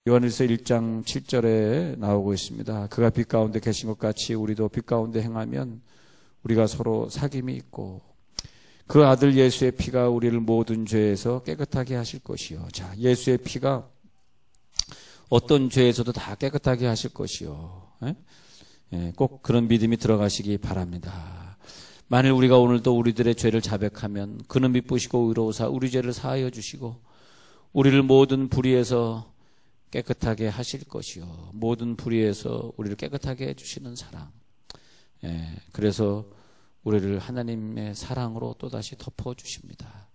요한일서 1장 7절에 나오고 있습니다. 그가 빛 가운데 계신 것 같이 우리도 빛 가운데 행하면 우리가 서로 사귐이 있고 그 아들 예수의 피가 우리를 모든 죄에서 깨끗하게 하실 것이요. 자, 예수의 피가 어떤 죄에서도 다 깨끗하게 하실 것이요. 꼭 그런 믿음이 들어가시기 바랍니다. 만일 우리가 오늘도 우리들의 죄를 자백하면 그는 미쁘시고 의로우사 우리 죄를 사하여 주시고 우리를 모든 불의에서 깨끗하게 하실 것이요. 모든 불의에서 우리를 깨끗하게 해주시는 사랑. 그래서 우리를 하나님의 사랑으로 또다시 덮어주십니다.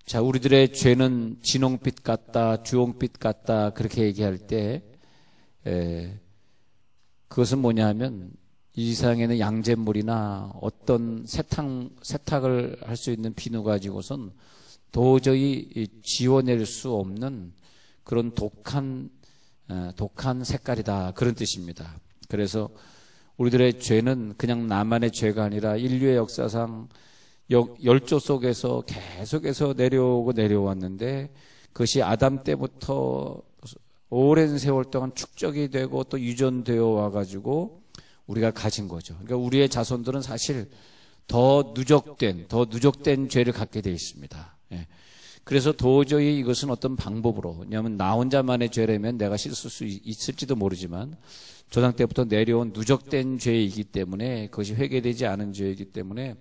자, 우리들의 죄는 진홍빛 같다, 주홍빛 같다 그렇게 얘기할 때 그것은 뭐냐 하면 이 세상에는 양잿물이나 어떤 세탁을 할 수 있는 비누 가지고선 도저히 지워낼 수 없는 그런 독한 색깔이다 그런 뜻입니다. 그래서 우리들의 죄는 그냥 나만의 죄가 아니라 인류의 역사상 열조 속에서 계속해서 내려왔는데 그것이 아담 때부터 오랜 세월 동안 축적이 되고 또 유전되어 와가지고 우리가 가진 거죠. 그러니까 우리의 자손들은 사실 더 누적된 죄를 갖게 되어 있습니다. 그래서 도저히 이것은 어떤 방법으로, 왜냐하면 나 혼자만의 죄라면 내가 씻을 수 있을지도 모르지만 조상 때부터 내려온 누적된 죄이기 때문에 그것이 회개되지 않은 죄이기 때문에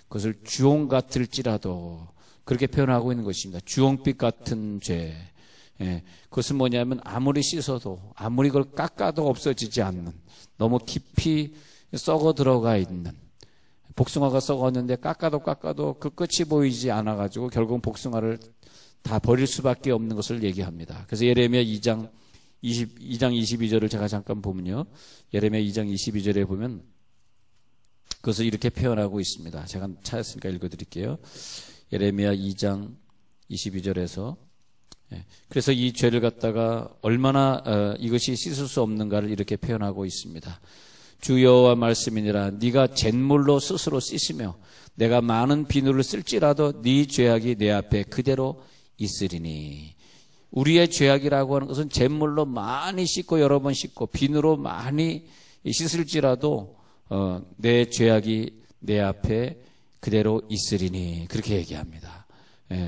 그것을 주홍 같을지라도 그렇게 표현하고 있는 것입니다. 주홍빛 같은 죄. 그것은 뭐냐면 아무리 씻어도 아무리 그걸 깎아도 없어지지 않는 너무 깊이 썩어 들어가 있는 복숭아가 썩었는데 깎아도 그 끝이 보이지 않아가지고 결국 복숭아를 다 버릴 수밖에 없는 것을 얘기합니다. 그래서 예레미야 2장 22절을 제가 잠깐 보면요. 예레미야 2장 22절에 보면 그것을 이렇게 표현하고 있습니다. 제가 찾았으니까 읽어드릴게요. 예레미야 2장 22절에서 그래서 이 죄를 갖다가 얼마나 이것이 씻을 수 없는가를 이렇게 표현하고 있습니다. 주 여호와 말씀이니라 네가 잿물로 스스로 씻으며 내가 많은 비누를 쓸지라도 네 죄악이 내 앞에 그대로 있으리니. 우리의 죄악이라고 하는 것은 잿물로 많이 씻고 여러 번 씻고 비누로 많이 씻을지라도 내 죄악이 내 앞에 그대로 있으리니 그렇게 얘기합니다.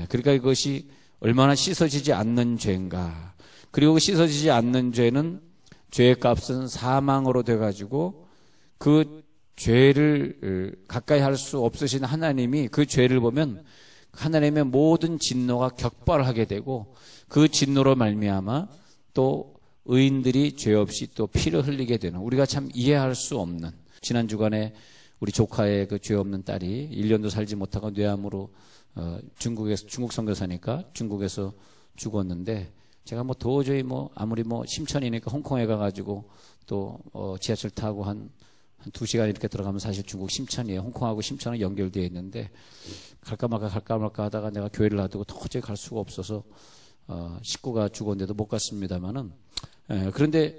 그러니까 이것이 얼마나 씻어지지 않는 죄인가. 그리고 씻어지지 않는 죄는 죄의 값은 사망으로 돼가지고 그 죄를 가까이 할 수 없으신 하나님이 그 죄를 보면 하나님의 모든 진노가 격발하게 되고 그 진노로 말미암아 또 의인들이 죄 없이 또 피를 흘리게 되는 우리가 참 이해할 수 없는 지난 주간에 우리 조카의 그 죄 없는 딸이 1년도 살지 못하고 뇌암으로 중국 선교사니까 중국에서 죽었는데 제가 도저히 아무리 심천이니까 홍콩에 가가지고 또 지하철 타고 한 2시간 이렇게 들어가면 사실 중국 심천이에요. 홍콩하고 심천은 연결되어 있는데 갈까 말까 하다가 내가 교회를 놔두고 도저히 갈 수가 없어서 식구가 죽었는데도 못 갔습니다만은 그런데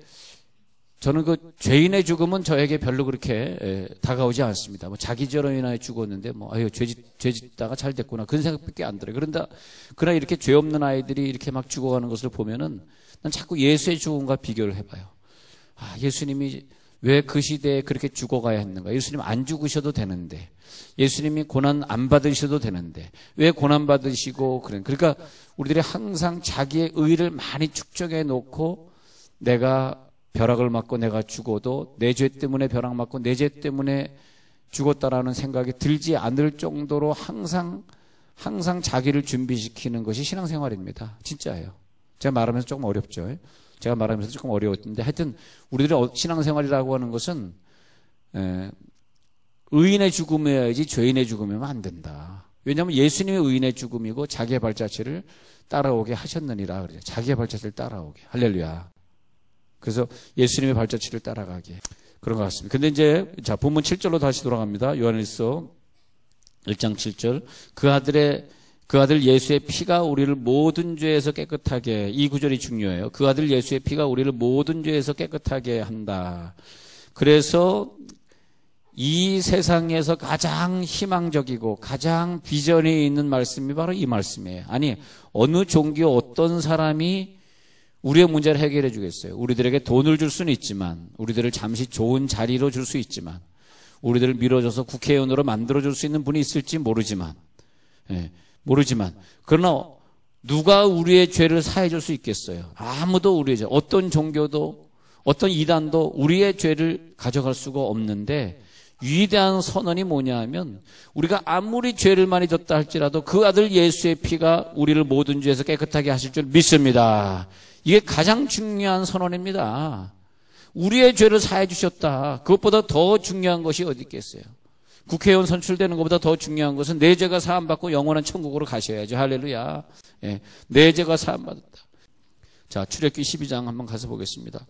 저는 그 죄인의 죽음은 저에게 별로 그렇게 다가오지 않습니다. 자기 죄로 인하여 죽었는데 죄 짓다가 잘 됐구나 그런 생각밖에 안 들어요. 그러나 이렇게 죄 없는 아이들이 이렇게 막 죽어가는 것을 보면은 난 자꾸 예수의 죽음과 비교를 해봐요. 예수님이 왜 그 시대에 그렇게 죽어가야 했는가? 예수님 안 죽으셔도 되는데, 예수님이 고난 안 받으셔도 되는데 왜 고난 받으시고 그러니까 우리들이 항상 자기의 의를 많이 축적해 놓고 내가 벼락을 맞고 내가 죽어도 내 죄 때문에 벼락 맞고 내 죄 때문에 죽었다라는 생각이 들지 않을 정도로 항상 자기를 준비시키는 것이 신앙생활입니다. 진짜예요. 제가 말하면서 조금 어렵죠. 제가 말하면서 조금 어려웠는데 하여튼 우리들의 신앙생활이라고 하는 것은 의인의 죽음이어야지 죄인의 죽음이면 안 된다. 왜냐하면 예수님의 의인의 죽음이고 자기의 발자취를 따라오게 하셨느니라 그래요. 자기의 발자취를 따라오게. 할렐루야. 그래서 예수님의 발자취를 따라가게. 그런 것 같습니다. 근데 이제 본문 7절로 다시 돌아갑니다. 요한일서 1장 7절. 그 아들 예수의 피가 우리를 모든 죄에서 깨끗하게, 이 구절이 중요해요. 그 아들 예수의 피가 우리를 모든 죄에서 깨끗하게 한다. 그래서 이 세상에서 가장 희망적이고 가장 비전이 있는 말씀이 바로 이 말씀이에요. 아니, 어느 종교 어떤 사람이 우리의 문제를 해결해 주겠어요. 우리들에게 돈을 줄 수는 있지만, 우리들을 잠시 좋은 자리로 줄 수 있지만, 우리들을 밀어줘서 국회의원으로 만들어줄 수 있는 분이 있을지 모르지만, 그러나 누가 우리의 죄를 사해 줄 수 있겠어요? 아무도 우리의 죄, 어떤 종교도, 어떤 이단도 우리의 죄를 가져갈 수가 없는데, 위대한 선언이 뭐냐 하면, 우리가 아무리 죄를 많이 졌다 할지라도 그 아들 예수의 피가 우리를 모든 죄에서 깨끗하게 하실 줄 믿습니다. 이게 가장 중요한 선언입니다. 우리의 죄를 사해 주셨다. 그것보다 더 중요한 것이 어디 있겠어요? 국회의원 선출되는 것보다 더 중요한 것은 내 죄가 사함받고 영원한 천국으로 가셔야죠. 할렐루야. 내 죄가 사함받았다. 자, 출애굽기 12장 한번 가서 보겠습니다.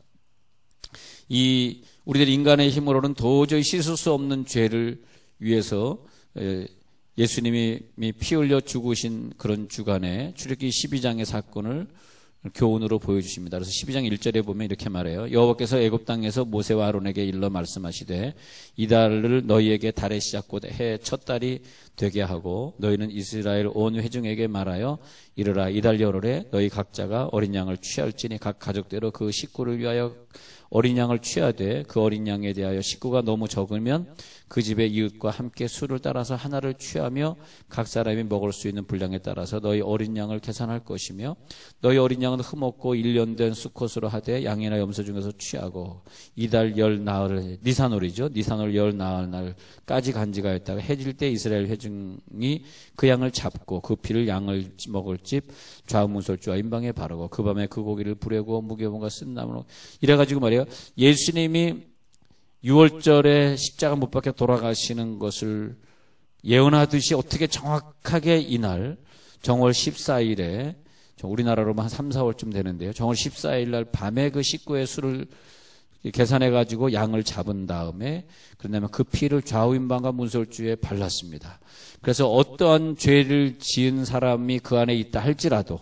우리들 인간의 힘으로는 도저히 씻을 수 없는 죄를 위해서 예수님이 피 흘려 죽으신 그런 주간에 출애굽기 12장의 사건을 교훈으로 보여주십니다. 그래서 12장 1절에 보면 이렇게 말해요. 여호와께서 애굽 땅에서 모세와 아론에게 일러 말씀하시되 이달을 너희에게 달의 시작 곧 해 첫 달이 되게 하고 너희는 이스라엘 온 회중에게 말하여 이르라 이달 열흘에 너희 각자가 어린 양을 취할지니 각 가족대로 그 식구를 위하여 어린 양을 취하되 그 어린 양에 대하여 식구가 너무 적으면 그 집의 이웃과 함께 수를 따라서 하나를 취하며 각 사람이 먹을 수 있는 분량에 따라서 너희 어린 양을 계산할 것이며 너희 어린 양은 흠없고 1년 된 수컷으로 하되 양이나 염소 중에서 취하고 이달 열 나흘 니산월이죠. 니산월 열 나흘 날까지 간직하였다가 해질 때 이스라엘 회중이 그 양을 잡고 그 피를 양을 먹을 집 좌우문설주와 임방에 바르고 그 밤에 그 고기를 불에 구워 무교본과 쓴 나무로 이래가지고 말이에요. 예수님이 6월절에 십자가 못 박혀 돌아가시는 것을 예언하듯이 어떻게 정확하게 이날 정월 14일에 우리나라로만 한 3, 4월쯤 되는데요. 정월 14일 날 밤에 그 식구의 수를 계산해가지고 양을 잡은 다음에 그다음에 그 피를 좌우임방과 문설주에 발랐습니다. 그래서 어떠한 죄를 지은 사람이 그 안에 있다 할지라도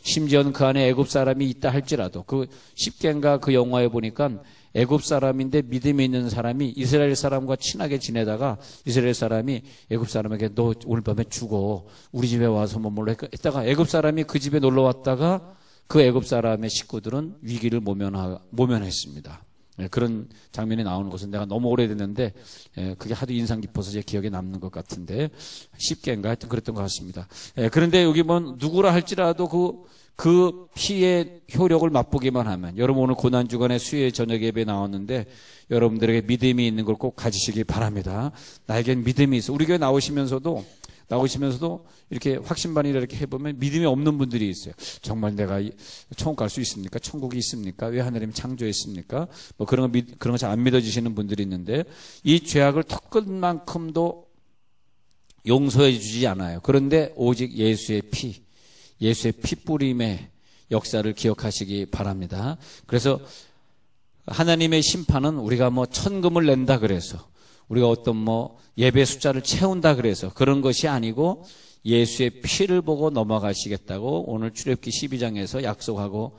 심지어는 그 안에 애굽 사람이 있다 할지라도 그 십계인가 그 영화에 보니까 애굽 사람인데 믿음이 있는 사람이 이스라엘 사람과 친하게 지내다가 이스라엘 사람이 애굽 사람에게 너 오늘 밤에 죽어 우리 집에 와서 뭐 몰래 했다가 애굽 사람이 그 집에 놀러 왔다가 그 애굽 사람의 식구들은 위기를 모면했습니다. 그런 장면이 나오는 것은 내가 너무 오래됐는데 그게 하도 인상 깊어서 제 기억에 남는 것 같은데 십계인가 하여튼 그랬던 것 같습니다. 그런데 여기 뭐 누구라 할지라도 그 피의 효력을 맛보기만 하면 여러분 오늘 고난주간에 수요일 저녁 예배 나왔는데 여러분들에게 믿음이 있는 걸 꼭 가지시기 바랍니다. 나에겐 믿음이 있어. 우리 교회 나오시면서도 이렇게 확신반이라 이렇게 해보면 믿음이 없는 분들이 있어요. 정말 내가 천국 갈 수 있습니까? 천국이 있습니까? 왜 하나님이 창조했습니까? 뭐 그런 거 잘 안 믿어지시는 분들이 있는데 이 죄악을 턱끝만큼도 용서해 주지 않아요. 그런데 오직 예수의 피 뿌림의 역사를 기억하시기 바랍니다. 그래서 하나님의 심판은 우리가 뭐 천금을 낸다 그래서 우리가 어떤 뭐 예배 숫자를 채운다 그래서 그런 것이 아니고 예수의 피를 보고 넘어가시겠다고 오늘 출애굽기 12장에서 약속하고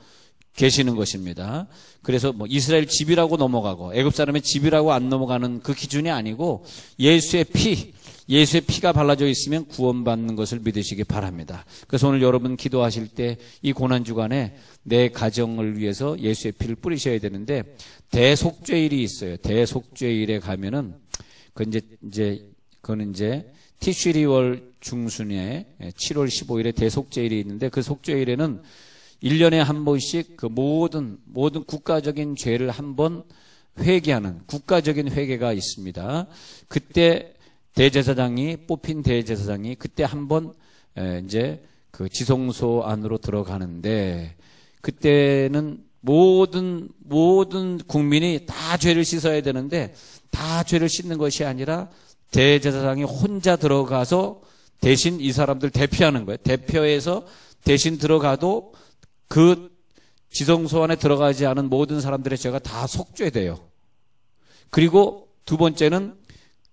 계시는 것입니다. 그래서 뭐 이스라엘 집이라고 넘어가고 애굽 사람의 집이라고 안 넘어가는 그 기준이 아니고 예수의 피가 발라져 있으면 구원받는 것을 믿으시기 바랍니다. 그래서 오늘 여러분 기도하실 때 이 고난주간에 내 가정을 위해서 예수의 피를 뿌리셔야 되는데 대속죄일이 있어요. 대속죄일에 가면은 그거는 이제 티슈리월 중순에 7월 15일에 대속죄일이 있는데 그 속죄일에는 1년에 한 번씩 그 모든 국가적인 죄를 한 번 회개하는 국가적인 회개가 있습니다. 그때 뽑힌 대제사장이 그때 한번 이제 그 지성소 안으로 들어가는데 그때는 모든 국민이 다 죄를 씻어야 되는데 다 죄를 씻는 것이 아니라 대제사장이 혼자 들어가서 대신 이 사람들 대표하는 거예요. 대표해서 대신 들어가도 그 지성소 안에 들어가지 않은 모든 사람들의 죄가 다 속죄돼요. 그리고 두 번째는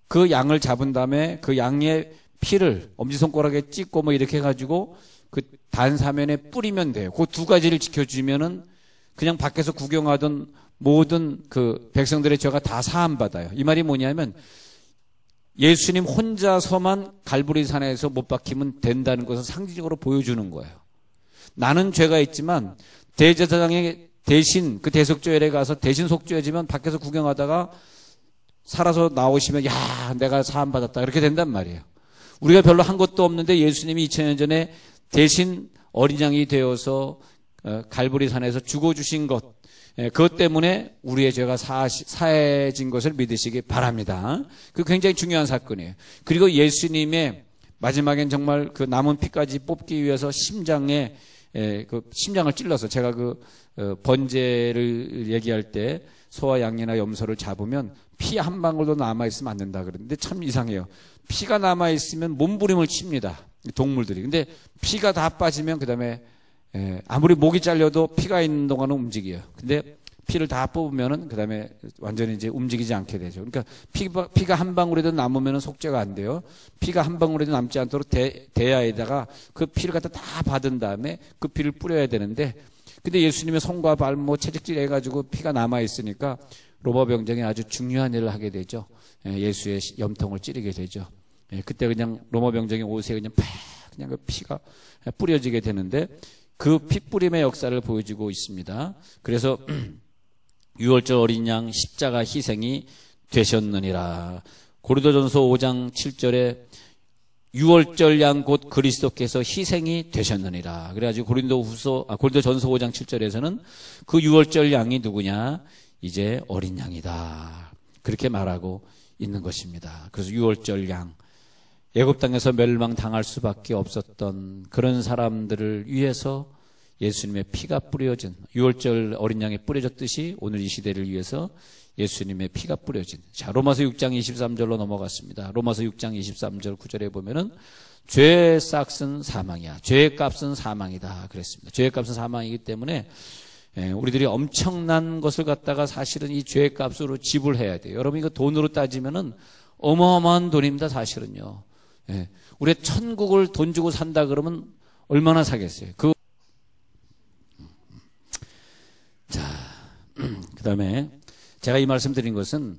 그 양을 잡은 다음에 그 양의 피를 엄지손가락에 찍고 뭐 이렇게 해가지고 그 단사면에 뿌리면 돼요. 그 두 가지를 지켜주면은 그냥 밖에서 구경하던 모든 그 백성들의 죄가 다 사함받아요. 이 말이 뭐냐면 예수님 혼자서만 갈보리산에서 못 박히면 된다는 것을 상징적으로 보여주는 거예요. 나는 죄가 있지만 대제사장의 대신 그 대속죄일에 가서 대신 속죄지면 밖에서 구경하다가 살아서 나오시면 야, 내가 사함 받았다 이렇게 된단 말이에요. 우리가 별로 한 것도 없는데 예수님이 2000년 전에 대신 어린 양이 되어서 갈보리 산에서 죽어주신 것, 그것 때문에 우리의 죄가 사해진 것을 믿으시기 바랍니다. 그 굉장히 중요한 사건이에요. 그리고 예수님의 마지막엔 정말 그 남은 피까지 뽑기 위해서 심장에 그 심장을 찔러서, 제가 그 번제를 얘기할 때 소와 양이나 염소를 잡으면 피 한 방울도 남아있으면 안 된다 그러는데 참 이상해요. 피가 남아있으면 몸부림을 칩니다, 동물들이. 근데 피가 다 빠지면 그 다음에 아무리 목이 잘려도 피가 있는 동안은 움직여요. 근데 피를 다 뽑으면은 그 다음에 완전히 이제 움직이지 않게 되죠. 그러니까 피가 한 방울이라도 남으면은 속죄가 안 돼요. 피가 한 방울이라도 남지 않도록 대야에다가 그 피를 갖다 다 받은 다음에 그 피를 뿌려야 되는데, 근데 예수님의 손과 발 채찍질 해가지고 피가 남아있으니까 로마 병정이 아주 중요한 일을 하게 되죠. 예수의 염통을 찌르게 되죠. 그때 그냥 로마 병정의 옷에 그냥 그냥 그 피가 뿌려지게 되는데, 그 피뿌림의 역사를 보여주고 있습니다. 그래서 유월절 어린 양 십자가 희생이 되셨느니라. 고린도전서 5장 7절에 유월절 양 곧 그리스도께서 희생이 되셨느니라. 그래가지고 고린도전서 5장 7절에서는 그 유월절 양이 누구냐? 이제 어린 양이다. 그렇게 말하고 있는 것입니다. 그래서 유월절 양, 애굽 땅에서 멸망당할 수밖에 없었던 그런 사람들을 위해서 예수님의 피가 뿌려진, 유월절 어린 양에 뿌려졌듯이 오늘 이 시대를 위해서 예수님의 피가 뿌려진. 자, 로마서 6장 23절로 넘어갔습니다. 로마서 6장 23절 9절에 보면은 죄의 싹은 사망이야. 죄의 값은 사망이다 그랬습니다. 죄의 값은 사망이기 때문에 우리들이 엄청난 것을 갖다가 사실은 이 죄의 값으로 지불해야 돼요. 여러분, 이거 돈으로 따지면은 어마어마한 돈입니다, 사실은요. 우리가 천국을 돈 주고 산다 그러면 얼마나 사겠어요? 그 다음에 제가 이 말씀 드린 것은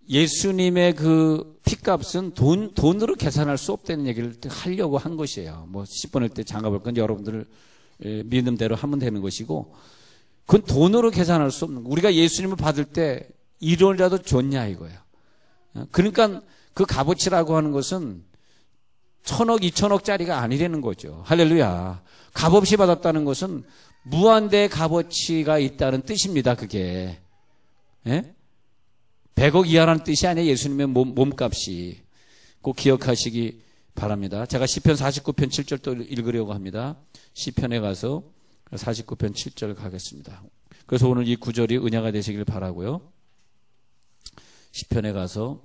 예수님의 그 피값은 돈으로 계산할 수 없다는 얘기를 하려고 한 것이에요. 10번일 때 장가볼 건 여러분들 믿는 대로 하면 되는 것이고, 그건 돈으로 계산할 수 없는, 우리가 예수님을 받을 때 1원이라도 줬냐 이거예요. 그러니까 그 값어치라고 하는 것은 1000억, 2000억짜리가 아니라는 거죠. 할렐루야. 값없이 받았다는 것은 무한대의 값어치가 있다는 뜻입니다, 그게. 100억 이하라는 뜻이 아니에요, 예수님의 몸값이. 꼭 기억하시기 바랍니다. 제가 시편 49편 7절 또 읽으려고 합니다. 시편에 가서 49편 7절 가겠습니다. 그래서 오늘 이 구절이 은혜가 되시길 바라고요. 시편에 가서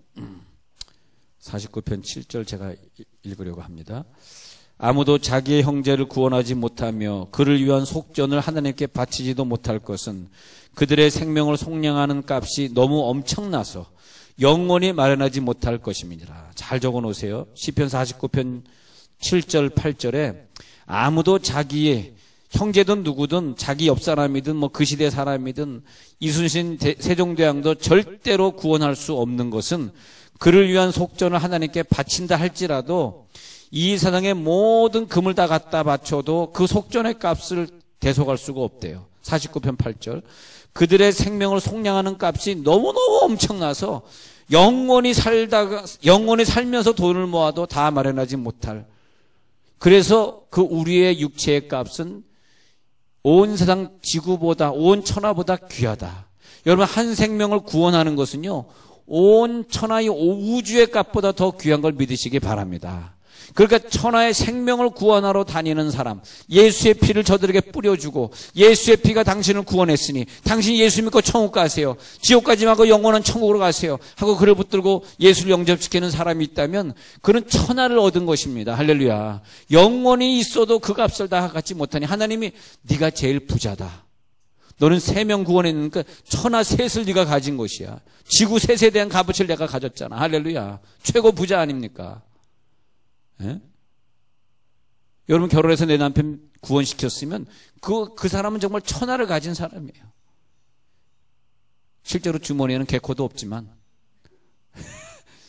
49편 7절 제가 읽으려고 합니다. 아무도 자기의 형제를 구원하지 못하며 그를 위한 속전을 하나님께 바치지도 못할 것은 그들의 생명을 속량하는 값이 너무 엄청나서 영원히 마련하지 못할 것임이니라. 잘 적어 놓으세요. 시편 49편 7절 8절에 아무도 자기의 형제든 누구든 자기 옆 사람이든 그 시대 사람이든 이순신 세종대왕도 절대로 구원할 수 없는 것은 그를 위한 속전을 하나님께 바친다 할지라도 이 세상의 모든 금을 다 갖다 바쳐도 그 속전의 값을 대속할 수가 없대요. 49편 8절. 그들의 생명을 속량하는 값이 너무너무 엄청나서 영원히 살면서 돈을 모아도 다 마련하지 못할. 그래서 그 우리의 육체의 값은 온 세상 지구보다, 온 천하보다 귀하다. 여러분, 한 생명을 구원하는 것은요, 온 천하의 우주의 값보다 더 귀한 걸 믿으시기 바랍니다. 그러니까 천하의 생명을 구원하러 다니는 사람, 예수의 피를 저들에게 뿌려주고 예수의 피가 당신을 구원했으니 당신이 예수 믿고 천국 가세요, 지옥 가지 말고 영원한 천국으로 가세요 하고 그를 붙들고 예수를 영접시키는 사람이 있다면 그는 천하를 얻은 것입니다. 할렐루야. 영원히 있어도 그 값을 다 갖지 못하니 하나님이 네가 제일 부자다, 너는 3명 구원했으니까 천하 셋을 네가 가진 것이야, 지구 셋에 대한 값어치를 내가 가졌잖아. 할렐루야. 최고 부자 아닙니까? 여러분, 결혼해서 내 남편 구원시켰으면 그 사람은 정말 천하를 가진 사람이에요. 실제로 주머니에는 개코도 없지만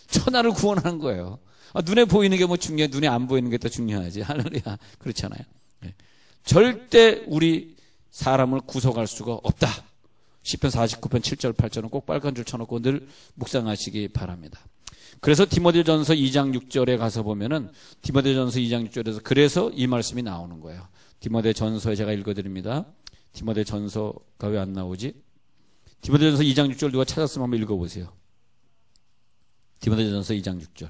천하를 구원하는 거예요. 눈에 보이는 게 중요해? 눈에 안 보이는 게 더 중요하지. 할렐루야. 그렇잖아요. 절대 우리 사람을 구속할 수가 없다. 시편 49편 7절 8절은 꼭 빨간 줄 쳐놓고 늘 묵상하시기 바랍니다. 그래서 디모데전서 2장 6절에 가서 보면은 디모데전서 2장 6절에서 그래서 이 말씀이 나오는 거예요. 디모데전서에 제가 읽어드립니다. 디모데전서가 왜 안 나오지? 디모데전서 2장 6절 누가 찾았으면 한번 읽어보세요. 디모데전서 2장 6절.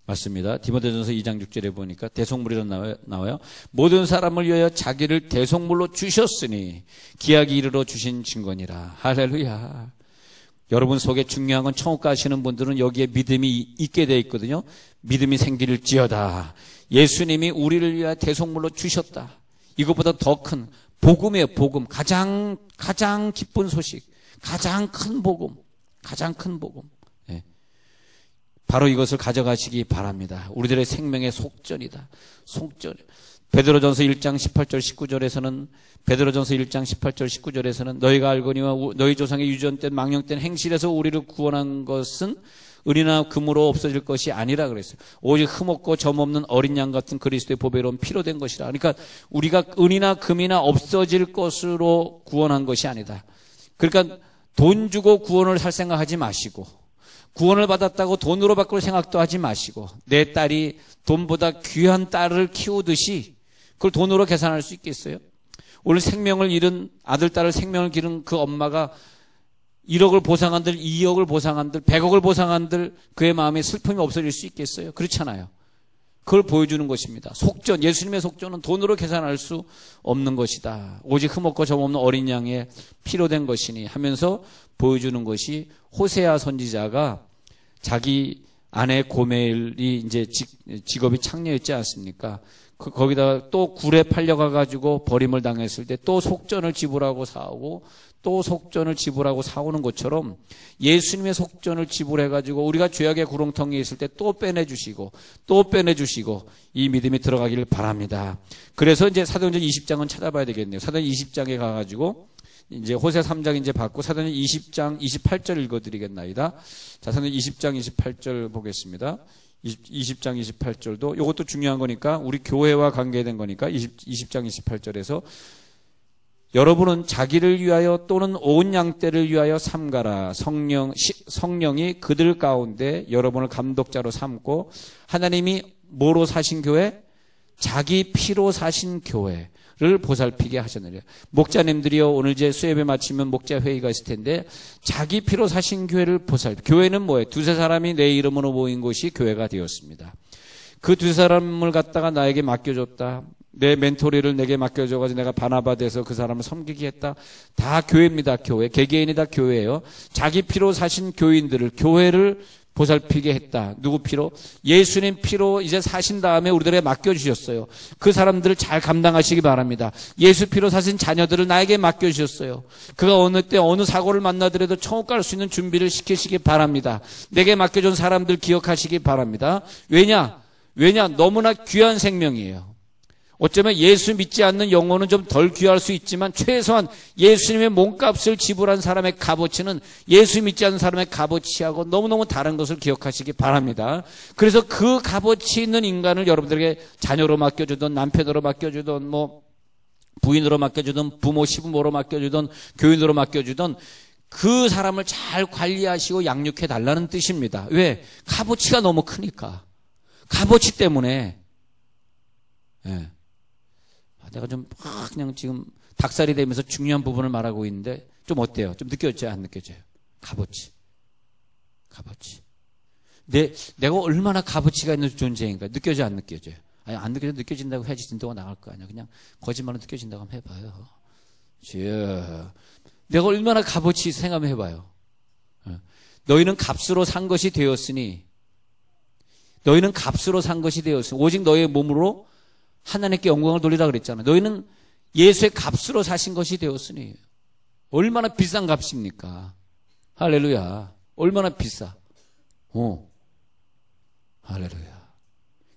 맞습니다. 디모데전서 2장 6절에 보니까 대속물이라 나와요. 모든 사람을 위하여 자기를 대속물로 주셨으니 기약이 이르러 주신 증거니라. 할렐루야. 여러분 속에 중요한 건 천국 가시는 분들은 여기에 믿음이 있게 되어 있거든요. 믿음이 생길지어다. 예수님이 우리를 위하여 대속물로 주셨다. 이것보다 더 큰 복음이에요. 복음. 가장 기쁜 소식. 가장 큰 복음. 가장 큰 복음. 바로 이것을 가져가시기 바랍니다. 우리들의 생명의 속전이다. 속전. 베드로전서 1장 18절 19절에서는 베드로전서 1장 18절 19절에서는 너희가 알거니와 너희 조상의 유전된 망령된 행실에서 우리를 구원한 것은 은이나 금으로 없어질 것이 아니라 그랬어요. 오직 흠없고 점없는 어린 양 같은 그리스도의 보배로운 피로 된 것이라. 그러니까 우리가 은이나 금이나 없어질 것으로 구원한 것이 아니다. 그러니까 돈 주고 구원을 살 생각하지 마시고, 구원을 받았다고 돈으로 바꿀 생각도 하지 마시고, 내 딸이 돈보다 귀한 딸을 키우듯이 그걸 돈으로 계산할 수 있겠어요? 오늘 생명을 잃은 아들, 딸을 생명을 기른 그 엄마가 1억을 보상한들, 2억을 보상한들, 100억을 보상한들 그의 마음에 슬픔이 없어질 수 있겠어요? 그렇잖아요. 그걸 보여주는 것입니다. 속전, 예수님의 속전은 돈으로 계산할 수 없는 것이다. 오직 흠없고 점없는 어린 양의 피로 된 것이니 하면서 보여주는 것이 호세아 선지자가 자기 아내 고멜이 이제 직업이 창녀였지 않습니까? 거기다가 또 굴에 팔려가가지고 버림을 당했을 때 또 속전을 지불하고 사오고 또 속전을 지불하고 사오는 것처럼 예수님의 속전을 지불해가지고 우리가 죄악의 구렁텅이에 있을 때 또 빼내주시고 또 빼내주시고 이 믿음이 들어가기를 바랍니다. 그래서 이제 사도행전 20장은 찾아봐야 되겠네요. 사도행전 20장에 가가지고 이제 호세 3장 이제 받고 사도행전 20장 28절 읽어드리겠나이다. 자, 사도행전 20장 28절 보겠습니다. 20장 28절도 이것도 중요한 거니까 우리 교회와 관계된 거니까 20장 28절에서 여러분은 자기를 위하여 또는 온 양떼를 위하여 삼가라. 성령이 그들 가운데 여러분을 감독자로 삼고 하나님이 뭐로 사신 교회? 자기 피로 사신 교회를 보살피게 하셨느니라. 목자님들이요, 오늘 제 수협에 마치면 목자 회의가 있을 텐데 자기 피로 사신 교회를 교회는 뭐예요? 두세 사람이 내 이름으로 모인 곳이 교회가 되었습니다. 그 두 사람을 갖다가 나에게 맡겨줬다. 내 멘토리를 내게 맡겨줘가지고 내가 바나바 돼서 그 사람을 섬기게 했다. 다 교회입니다. 교회. 개개인이 다 교회예요. 자기 피로 사신 교인들을, 교회를 보살피게 했다. 누구 피로? 예수님 피로 이제 사신 다음에 우리들에게 맡겨주셨어요. 그 사람들을 잘 감당하시기 바랍니다. 예수 피로 사신 자녀들을 나에게 맡겨주셨어요. 그가 어느 때 어느 사고를 만나더라도 천국 갈 수 있는 준비를 시키시기 바랍니다. 내게 맡겨준 사람들 기억하시기 바랍니다. 왜냐? 너무나 귀한 생명이에요. 어쩌면 예수 믿지 않는 영혼은 좀 덜 귀할 수 있지만 최소한 예수님의 몸값을 지불한 사람의 값어치는 예수 믿지 않는 사람의 값어치하고 너무너무 다른 것을 기억하시기 바랍니다. 그래서 그 값어치 있는 인간을 여러분들에게 자녀로 맡겨주든 남편으로 맡겨주든 뭐 부인으로 맡겨주든 부모 시부모로 맡겨주든 교인으로 맡겨주든 그 사람을 잘 관리하시고 양육해 달라는 뜻입니다. 왜? 값어치가 너무 크니까. 값어치 때문에. 예. 내가 좀 그냥 지금 닭살이 되면서 중요한 부분을 말하고 있는데 좀 어때요? 좀 느껴져요? 안 느껴져요? 값어치. 내가 얼마나 값어치가 있는 존재인가? 느껴져 안 느껴져요? 아니, 안 느껴져. 느껴진다고 해야지 진도가 나갈 거 아니야. 그냥 거짓말은 느껴진다고 한번 해봐요. 내가 얼마나 값어치 생각을 해봐요. 너희는 값으로 산 것이 되었으니 오직 너희의 몸으로 하나님께 영광을 돌리라 그랬잖아요. 너희는 예수의 값으로 사신 것이 되었으니 얼마나 비싼 값입니까? 할렐루야. 얼마나 비싸. 할렐루야.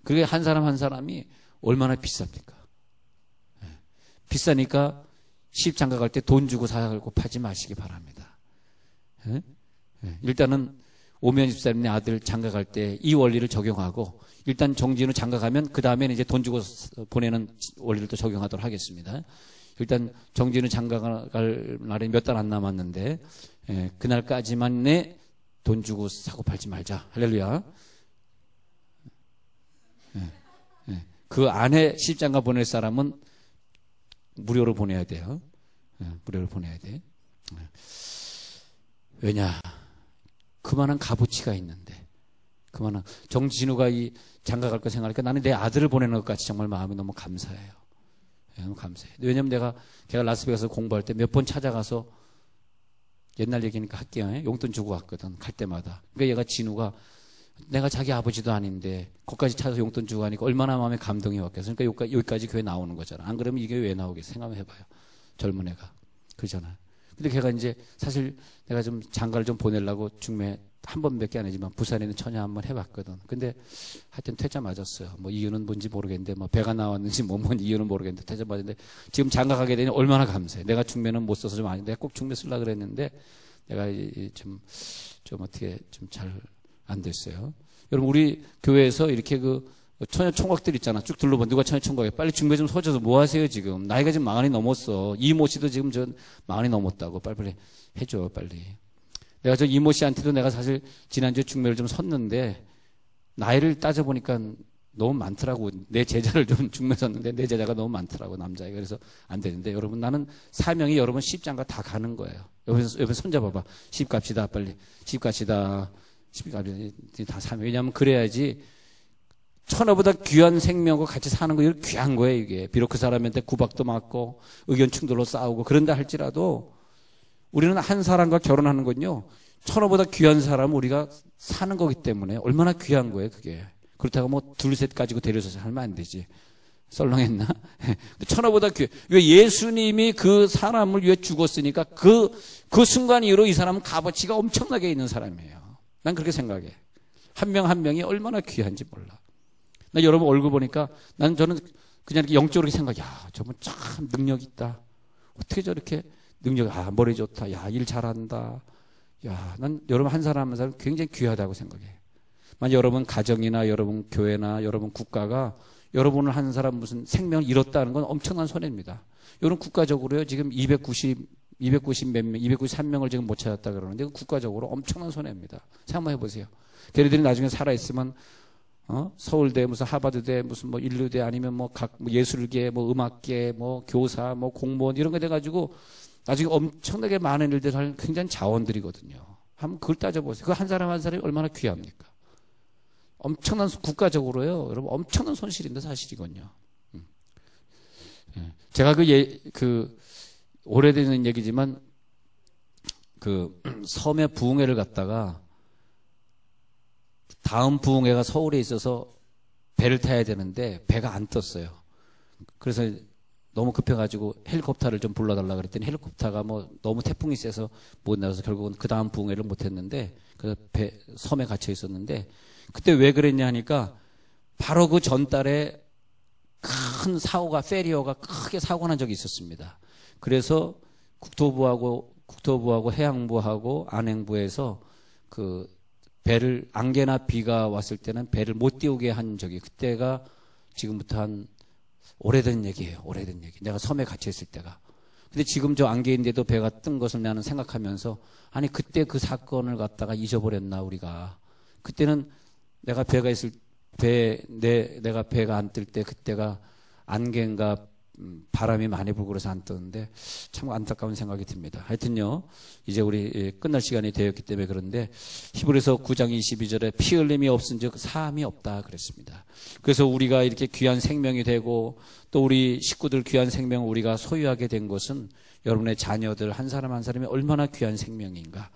그게 한 사람 한 사람이 얼마나 비쌉니까? 비싸니까 시집장가 갈 때 돈 주고 사고 파지 마시기 바랍니다. 일단은 오면 집사님네 아들 장가갈 때 이 원리를 적용하고 일단 정진우 장가가면 그 다음에는 이제 돈 주고 보내는 원리를 또 적용하도록 하겠습니다. 일단 정진우 장가갈 날이 몇 달 안 남았는데 그날까지만 내 돈 주고 사고 팔지 말자. 할렐루야. 그 안에 시집장가 보낼 사람은 무료로 보내야 돼요. 무료로 보내야 돼. 왜냐? 그만한 값어치가 있는데. 그만한 정진우가 이 장가 갈 거 생각하니까 나는 내 아들을 보내는 것 같이 정말 마음이 너무 감사해요. 너무 감사해요. 왜냐면 걔가 라스베가스 공부할 때 몇 번 찾아가서 옛날 얘기니까 할게요. 용돈 주고 갔거든. 갈 때마다. 그러니까 얘가 진우가 내가 자기 아버지도 아닌데 거기까지 찾아서 용돈 주고 가니까 얼마나 마음에 감동이 왔겠어. 그러니까 여기까지 교회 나오는 거잖아. 안 그러면 이게 왜 나오겠어. 생각해 봐요. 젊은 애가. 그러잖아요. 근데 걔가 이제 사실 내가 좀 장가를 좀 보내려고 중매 한 번밖에 안 했지만 부산에 있는 처녀 한번 해봤거든. 근데 하여튼 퇴짜 맞았어요. 뭐 이유는 뭔지 모르겠는데 뭐 배가 나왔는지 뭔 이유는 모르겠는데 퇴짜 맞았는데 지금 장가 가게 되니 얼마나 감사해. 내가 중매는 못 써서 좀 아닌데 꼭 중매 쓰려고 그랬는데 내가 좀 어떻게 좀 잘 안 됐어요. 여러분 우리 교회에서 이렇게 그 처녀 총각들 있잖아. 쭉 둘러봐. 누가 처녀 총각이야. 빨리 중매 좀 서줘서 뭐 하세요 지금. 나이가 지금 40이 넘었어. 이모 씨도 지금 40이 넘었다고. 빨리 해줘 빨리. 내가 저 이모 씨한테도 내가 사실 지난주에 중매를 좀 섰는데 나이를 따져보니까 너무 많더라고. 내 제자를 좀 중매 섰는데 내 제자가 너무 많더라고 남자애가. 그래서 안 되는데 여러분 나는 사명이 여러분 시집장가 다 가는 거예요. 옆에 손잡아봐. 시집 갑시다 빨리. 시집 갑시다. 시집 갑시다. 다 사명. 왜냐하면 그래야지 천하보다 귀한 생명과 같이 사는 거 이거 귀한 거예요 이게. 비록 그 사람한테 구박도 맞고 의견 충돌로 싸우고 그런다 할지라도 우리는 한 사람과 결혼하는 건요 천하보다 귀한 사람은 우리가 사는 거기 때문에 얼마나 귀한 거예요 그게. 그렇다고 뭐 둘셋 가지고 데려서 살면 안 되지. 썰렁했나? 천하보다 귀해. 왜 예수님이 그 사람을 위해 죽었으니까 그 순간 이후로 이 사람은 값어치가 엄청나게 있는 사람이에요. 난 그렇게 생각해. 한 명 한 명이 얼마나 귀한지 몰라. 나 여러분 얼굴 보니까 저는 그냥 이렇게 영적으로 생각해. 야, 저분 참 능력 있다. 어떻게 저렇게 머리 좋다. 야, 일 잘한다. 야, 난 여러분 한 사람 한 사람 굉장히 귀하다고 생각해. 만약 여러분 가정이나 여러분 교회나 여러분 국가가 여러분을 한 사람 무슨 생명을 잃었다는 건 엄청난 손해입니다. 여러분 국가적으로요, 지금 293명을 지금 못 찾았다 그러는데 국가적으로 엄청난 손해입니다. 생각만 해보세요. 걔네들이 나중에 살아있으면 서울대 무슨 하버드대 무슨 뭐 인류대 아니면 뭐 예술계 뭐 음악계 뭐 교사 뭐 공무원 이런 거 돼가지고 나중에 엄청나게 많은 일들 할 굉장히 자원들이거든요. 한번 그걸 따져보세요. 그 한 사람 한 사람이 얼마나 귀합니까? 엄청난 국가적으로요, 여러분 엄청난 손실인데 사실이군요. 제가 그 오래된 얘기지만 그 섬에 부흥회를 갔다가 다음 부흥회가 서울에 있어서 배를 타야 되는데 배가 안 떴어요. 그래서 너무 급해가지고 헬리콥터를 좀 불러달라 그랬더니 헬리콥터가 뭐 너무 태풍이 세서 못 나가서 결국은 그 다음 부흥회를 못 했는데 그 섬에 갇혀 있었는데 그때 왜 그랬냐 하니까 바로 그 전달에 큰 사고가 페리어가 크게 사고 난 적이 있었습니다. 그래서 국토부하고 해양부하고 안행부에서 그 배를 안개나 비가 왔을 때는 배를 못 띄우게 한 적이 그때가 지금부터 한 오래된 얘기예요. 오래된 얘기. 내가 섬에 갇혀 있을 때가. 근데 지금 저 안개인데도 배가 뜬 것을 나는 생각하면서 아니 그때 그 사건을 갖다가 잊어버렸나 우리가. 그때는 내가 배가 안 뜰 때 그때가 안개인가 바람이 많이 불고 그래서 안 뜨는데 참 안타까운 생각이 듭니다. 하여튼요, 이제 우리 끝날 시간이 되었기 때문에 그런데 히브리서 9장 22절에 피 흘림이 없은즉 사함이 없다 그랬습니다. 그래서 우리가 이렇게 귀한 생명이 되고 또 우리 식구들 귀한 생명을 우리가 소유하게 된 것은 여러분의 자녀들 한 사람 한 사람이 얼마나 귀한 생명인가.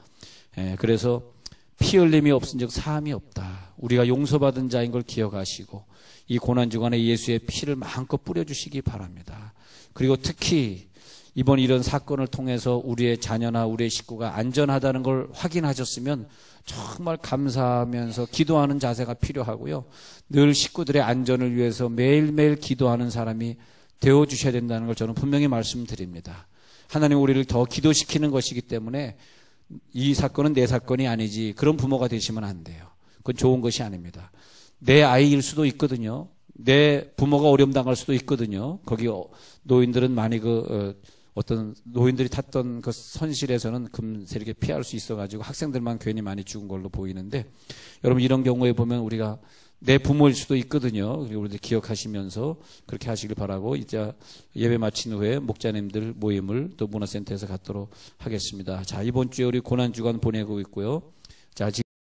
그래서 피 흘림이 없은즉 사함이 없다. 우리가 용서받은 자인 걸 기억하시고 이 고난주간에 예수의 피를 마음껏 뿌려주시기 바랍니다. 그리고 특히 이번 이런 사건을 통해서 우리의 자녀나 우리의 식구가 안전하다는 걸 확인하셨으면 정말 감사하면서 기도하는 자세가 필요하고요. 늘 식구들의 안전을 위해서 매일매일 기도하는 사람이 되어주셔야 된다는 걸 저는 분명히 말씀드립니다. 하나님 우리를 더 기도시키는 것이기 때문에 이 사건은 내 사건이 아니지. 그런 부모가 되시면 안 돼요. 그건 좋은 것이 아닙니다. 내 아이일 수도 있거든요. 내 부모가 어려움 당할 수도 있거든요. 거기 노인들은 많이 어떤 노인들이 탔던 그 선실에서는 금세 이렇게 피할 수 있어가지고 학생들만 괜히 많이 죽은 걸로 보이는데, 여러분 이런 경우에 보면 우리가 내 부모일 수도 있거든요. 그리고 우리들 기억하시면서 그렇게 하시길 바라고, 이제 예배 마친 후에 목자님들 모임을 또 문화센터에서 갖도록 하겠습니다. 자, 이번 주에 우리 고난주간 보내고 있고요. 자,